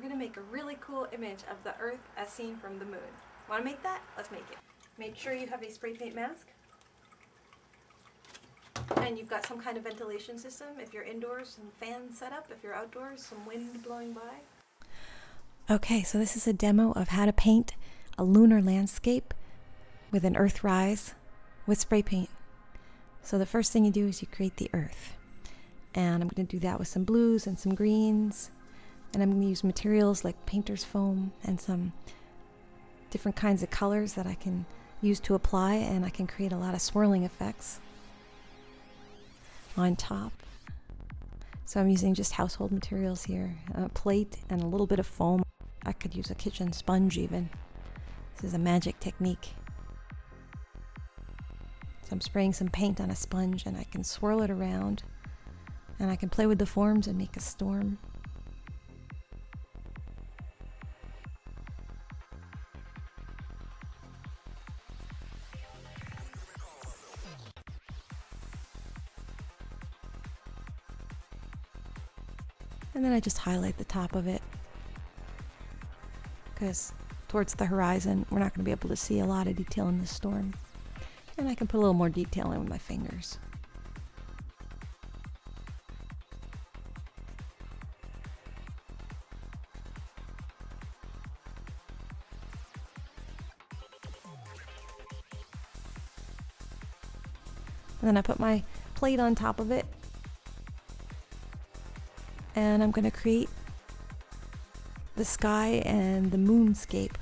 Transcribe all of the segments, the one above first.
we're going to make a really cool image of the Earth as seen from the moon. Want to make that? Let's make it. Make sure you have a spray paint mask. And you've got some kind of ventilation system. If you're indoors, some fans set up. If you're outdoors, some wind blowing by. Okay, so this is a demo of how to paint a lunar landscape with an Earthrise with spray paint. So the first thing you do is you create the Earth. And I'm going to do that with some blues and some greens. And I'm going to use materials like painter's foam and some different kinds of colors that I can use to apply, and I can create a lot of swirling effects on top. So I'm using just household materials here, a plate and a little bit of foam. I could use a kitchen sponge even. This is a magic technique. So I'm spraying some paint on a sponge and I can swirl it around and I can play with the forms and make a storm. And then I just highlight the top of it, because towards the horizon we're not going to be able to see a lot of detail in the storm. And I can put a little more detail in with my fingers. And then I put my plate on top of it. And I'm going to create the sky and the moonscape.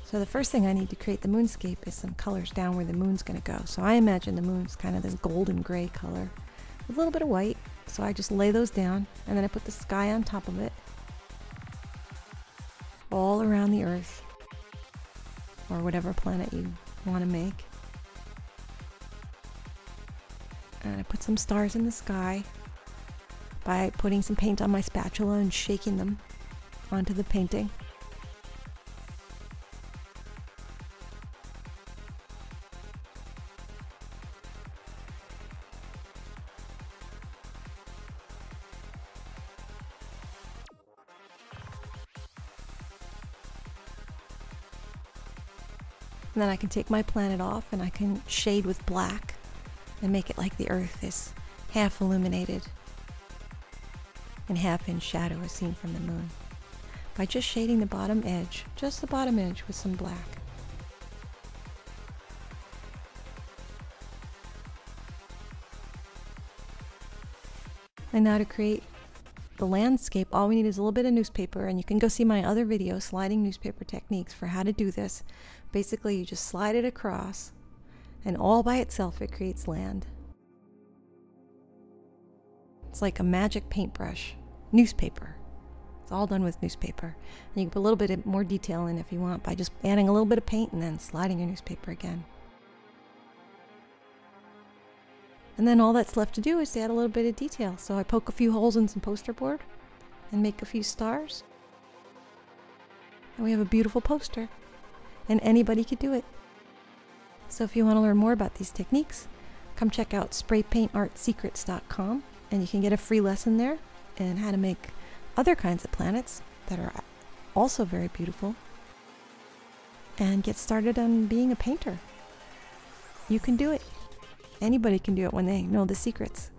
So the first thing I need to create the moonscape is some colors down where the moon's going to go. So I imagine the moon's kind of this golden gray color with a little bit of white. So I just lay those down and then I put the sky on top of it, all around the Earth or whatever planet you want to make. And I put some stars in the sky by putting some paint on my spatula and shaking them onto the painting. And then I can take my planet off and I can shade with black and make it like the Earth is half illuminated and half in shadow as seen from the moon, by just shading the bottom edge, just the bottom edge, with some black. And now to create the landscape, all we need is a little bit of newspaper, and you can go see my other video, sliding newspaper techniques, for how to do this. Basically, you just slide it across, and all by itself it creates land. It's like a magic paintbrush. Newspaper. It's all done with newspaper. And you can put a little bit more detail in if you want by just adding a little bit of paint and then sliding your newspaper again. And then all that's left to do is to add a little bit of detail. So I poke a few holes in some poster board and make a few stars. And we have a beautiful poster. And anybody could do it. So if you want to learn more about these techniques, come check out spraypaintartsecrets.com. And you can get a free lesson there in how to make other kinds of planets that are also very beautiful. And get started on being a painter. You can do it. Anybody can do it when they know the secrets.